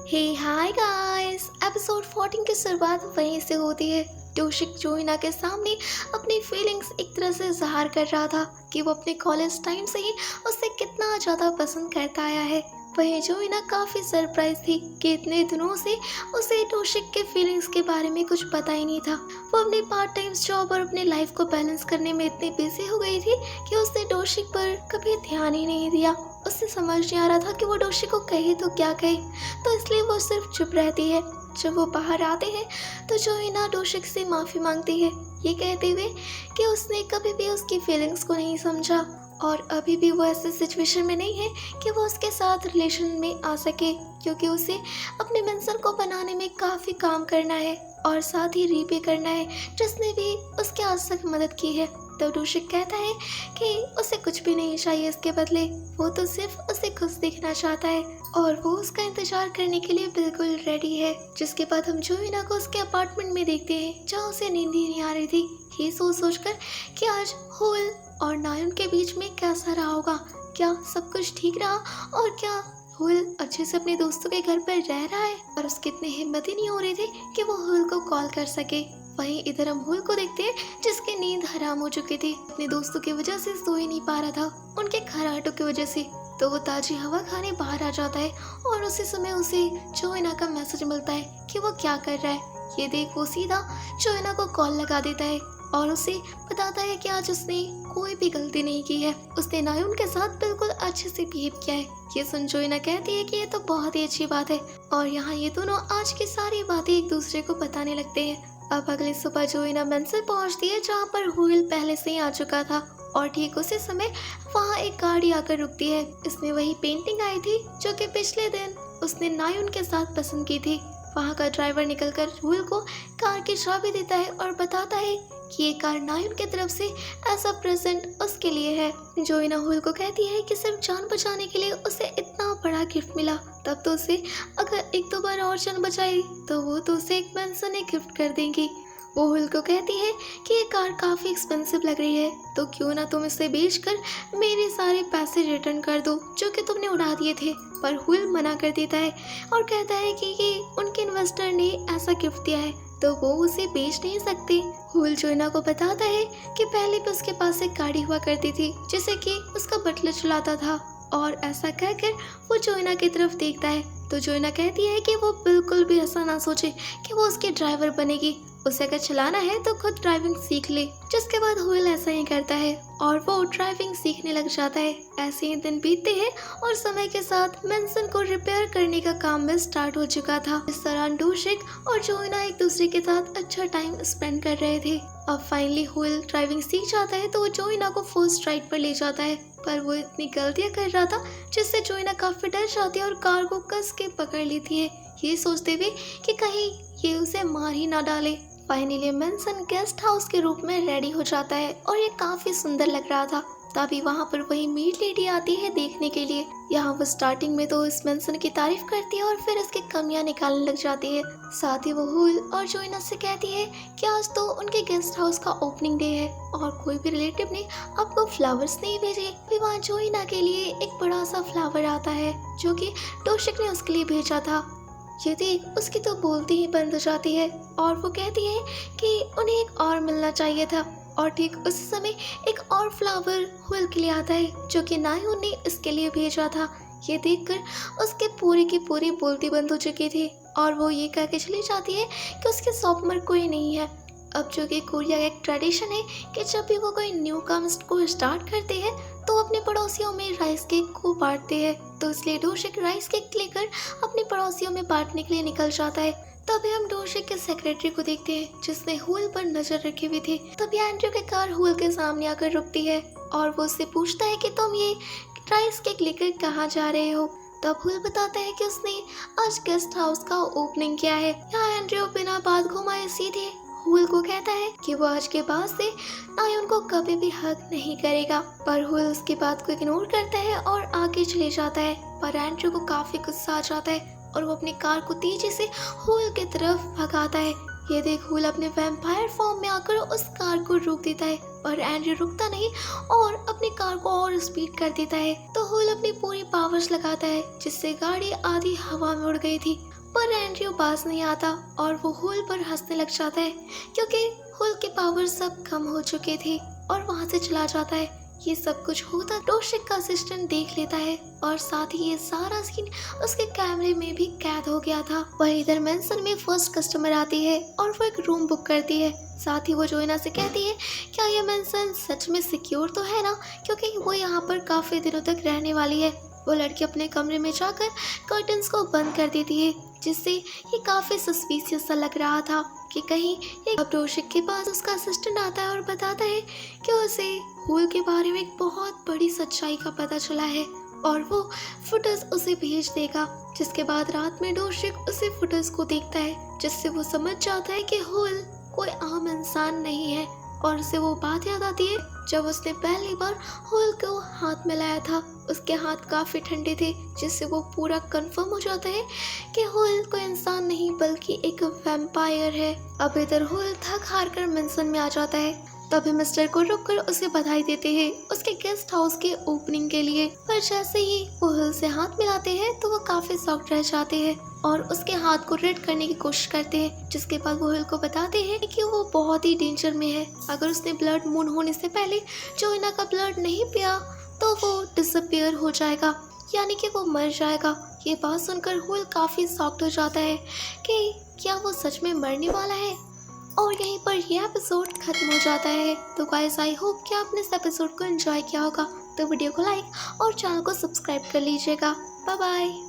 हे hi guys. Episode 14 की शुरुआत वहीं से होती है। टोशिक जोइना के सामने अपनी फीलिंग्स एक तरह से ज़ाहिर कर रहा था कि वो अपने कॉलेज टाइम से ही उसे कितना ज़्यादा पसंद करता आया है। वहीं जोइना काफ़ी सरप्राइज थी कि इतने दिनों से उसे टोशिक के फीलिंग्स के बारे में कुछ पता ही नहीं था। वो अपने पार्ट टाइम जॉब और अपनी लाइफ को बैलेंस करने में इतनी बिजी हो गई थी कि उसने टोशिक पर कभी ध्यान ही नहीं दिया। उसे समझ नहीं आ रहा था कि वो टोशिक को कहे तो क्या कहे, तो इसलिए वो सिर्फ चुप रहती है। जब वो बाहर आते हैं तो जोइना टोशिक से माफ़ी मांगती है, ये कहते हुए कि उसने कभी भी उसकी फीलिंग्स को नहीं समझा और अभी भी वो ऐसे सिचुएशन में नहीं है कि वो उसके साथ रिलेशन में आ सके, क्योंकि उसे अपने मंजिल को बनाने में काफ़ी काम करना है और साथ ही रीपे करना है जिसने भी उसके आज तक मदद की है। तो टोशिक कहता है कि उसे कुछ भी नहीं चाहिए इसके बदले, वो तो सिर्फ उसे खुश दिखना चाहता है और वो उसका इंतजार करने के लिए बिल्कुल रेडी है। जिसके बाद हम जोइना को उसके अपार्टमेंट में देखते हैं जहाँ उसे नींद ही नहीं आ रही थी, ये सोच सोच कर कि आज हुल और नायुन के बीच में कैसा रहा होगा, क्या सब कुछ ठीक रहा और क्या हुल अच्छे से अपने दोस्तों के घर पर रह रहा है। और उसकी इतनी हिम्मत ही नहीं हो रही थी कि वो हुल को कॉल कर सके। वहीं इधर हम हुल को देखते हैं जिसकी नींद हराम हो चुकी थी, अपने दोस्तों की वजह से सो ही नहीं पा रहा था, उनके खर्राटों की वजह से। तो वो ताजी हवा खाने बाहर आ जाता है और उसी समय उसे जोइना का मैसेज मिलता है कि वो क्या कर रहा है। ये देख वो सीधा जोइना को कॉल लगा देता है और उसे बताता है कि आज उसने कोई भी गलती नहीं की है, उसने नायुन के साथ बिल्कुल अच्छे से बिहेव किया है। ये सुन जोइना कहती है कि ये तो बहुत ही अच्छी बात है और यहाँ ये दोनों आज की सारी बातें एक दूसरे को बताने लगते हैं। अब अगली सुबह जोइना मंजिल पहुंचती है जहाँ पर हुल पहले से ही आ चुका था और ठीक उसी समय वहाँ एक गाड़ी आकर रुकती है। इसमें वही पेंटिंग आई थी जो कि पिछले दिन उसने नायुन के साथ पसंद की थी। वहाँ का ड्राइवर निकलकर हुल को कार की चाबी देता है और बताता है कि ये कार नायुन की तरफ से एज अ प्रेजेंट उसके लिए है। जोइना हुल को कहती है कि सिर्फ जान बचाने के लिए उसे इतना बड़ा गिफ्ट मिला, तब तो उसे अगर एक दो बार और जान बचाई तो वो तो उसे एक पेंशन गिफ्ट कर देंगी। वो हुल को कहती है कि ये कार काफ़ी एक्सपेंसिव लग रही है, तो क्यों ना तुम इसे बेचकर मेरे सारे पैसे रिटर्न कर दो जो कि तुमने उड़ा दिए थे। पर हुल मना कर देता है और कहता है कि ये उनके इन्वेस्टर ने ऐसा गिफ्ट दिया है तो वो उसे बेच नहीं सकते। हुल जोइना को बताता है कि पहले भी उसके पास एक गाड़ी हुआ करती थी जिसे कि उसका बटलर चलाता था और ऐसा कहकर वो जोइना की तरफ देखता है। तो जोइना कहती है कि वो बिल्कुल भी ऐसा ना सोचे कि वो उसकी ड्राइवर बनेगी, उसे अगर चलाना है तो खुद ड्राइविंग सीख ले। जिसके बाद हुल ऐसा ही करता है और वो ड्राइविंग सीखने लग जाता है। ऐसे ही दिन बीतते हैं और समय के साथ मेंशन को रिपेयर करने का काम भी स्टार्ट हो चुका था। इस दौरान टोशिक और जोइना एक दूसरे के साथ अच्छा टाइम स्पेंड कर रहे थे। अब फाइनली हुल ड्राइविंग सीख जाता है तो वो जोइना को फर्स्ट राइड पर ले जाता है, पर वो इतनी गलतियां कर रहा था जिससे जोइना काफी डर जाती है और कार को कस के पकड़ लेती है, ये सोचते हुए कि कहीं ये उसे मार ही ना डाले। फाइनली मेंशन गेस्ट हाउस के रूप में रेडी हो जाता है और ये काफी सुंदर लग रहा था। तभी वहाँ पर वही मेड लेडी आती है देखने के लिए। यहाँ वो स्टार्टिंग में तो इस मेंशन की तारीफ करती है और फिर इसकी कमियां निकालने लग जाती है। साथ ही वो हुल और जोइना से कहती है कि आज तो उनके गेस्ट हाउस का ओपनिंग डे है और कोई भी रिलेटिव ने आपको फ्लावर्स नहीं भेजे। फिर वहाँ जोइना के लिए एक बड़ा सा फ्लावर आता है जो कि टोशिक ने उसके लिए भेजा था। ये देख उसकी तो बोलती ही बंद हो जाती है और वो कहती है कि उन्हें एक और मिलना चाहिए था। और ठीक उस समय एक और फ्लावर हुल के लिए आता है जो कि नायुन ने इसके लिए भेजा था। ये देखकर उसके पूरी की पूरी बोलती बंद हो चुकी थी और वो ये कह के चली जाती है कि उसके शॉप में कोई नहीं है। अब जो कि कोरिया का एक ट्रेडिशन है कि जब भी वो कोई न्यू काम को स्टार्ट करते हैं तो अपने पड़ोसियों में राइस केक को बांटते हैं, तो इसलिए टोशिक राइस केक लेकर अपने पड़ोसियों में बांटने के लिए निकल जाता है। तभी हम टोशिक के सेक्रेटरी को देखते हैं जिसने हुल पर नजर रखी हुई थी। तभी एंड्रयू की कार हुल के सामने आकर रुकती है और वो उससे पूछता है कि तुम ये राइस केक लेकर कहाँ जा रहे हो। तब हुल बताता है कि उसने आज गेस्ट हाउस का ओपनिंग किया है। यहाँ एंड्रयू बिना बात घुमाए सीधे हुल को कहता है कि वो आज के बाद से नायुन को कभी भी हक नहीं करेगा, पर हुल उसकी बात को इग्नोर करता है और आगे चले जाता है। पर एंड्रयू को काफी गुस्सा आ जाता है और वो अपनी कार को तेजी से हुल की तरफ भगाता है। ये देख हुल अपने वैम्पायर फॉर्म में आकर उस कार को रोक देता है, पर एंड्रयू रुकता नहीं और अपनी कार को और स्पीड कर देता है। तो हुल अपनी पूरी पावर्स लगाता है जिससे गाड़ी आधी हवा में उड़ गई थी। पर एंड्रयू पास नहीं आता और वो हुल पर हंसने लग जाता है क्योंकि हुल के पावर सब कम हो चुके थे और वहाँ से चला जाता है। ये सब कुछ होता टोशिक का असिस्टेंट देख लेता है और साथ ही ये सारा सीन उसके कैमरे में भी कैद हो गया था। वही इधर मेंशन में फर्स्ट कस्टमर आती है और वो एक रूम बुक करती है। साथ ही वो जोइना से कहती है क्या ये मेंशन सच में सिक्योर तो है ना, क्योंकि वो यहाँ पर काफ़ी दिनों तक रहने वाली है। वो लड़की अपने कमरे में जाकर कर्टन्स को बंद कर देती है जिससे ये काफ़ी सस्पिशियस सा लग रहा था कि कहीं ये टोशिक के पास उसका असिस्टेंट आता है और बताता है कि उसे हुल के बारे में एक बहुत बड़ी सच्चाई का पता चला है और वो फुटेज उसे भेज देगा। जिसके बाद रात में टोशिक उसे फुटेज को देखता है जिससे वो समझ जाता है कि हुल कोई आम इंसान नहीं है और उसे वो बात याद आती है जब उसने पहली बार हुल को हाथ में लाया था। उसके हाथ काफ़ी ठंडे थे जिससे वो पूरा कंफर्म हो जाता है कि हुल कोई इंसान नहीं बल्कि एक वैम्पायर है। अब इधर हुल थक हार कर मेंशन में आ जाता है। तभी मिस्टर को रुककर उसे बधाई देते हैं उसके गेस्ट हाउस के ओपनिंग के लिए। पर जैसे ही वो हुल से हाथ मिलाते हैं तो वो काफ़ी शॉक्ड रह जाते हैं और उसके हाथ को रीड करने की कोशिश करते हैं। जिसके बाद वो हुल को बताते हैं कि वो बहुत ही डेंजर में है। अगर उसने ब्लड मून होने से पहले जोइना का ब्लड नहीं पिया तो वो डिसअपियर हो जाएगा, यानी कि वो मर जाएगा। ये बात सुनकर हुल काफ़ी शॉक्ड हो जाता है कि क्या वो सच में मरने वाला है। और यहीं पर यह एपिसोड खत्म हो जाता है। तो गाइस आई होप कि आपने इस एपिसोड को एंजॉय किया होगा। तो वीडियो को लाइक और चैनल को सब्सक्राइब कर लीजिएगा। Bye bye.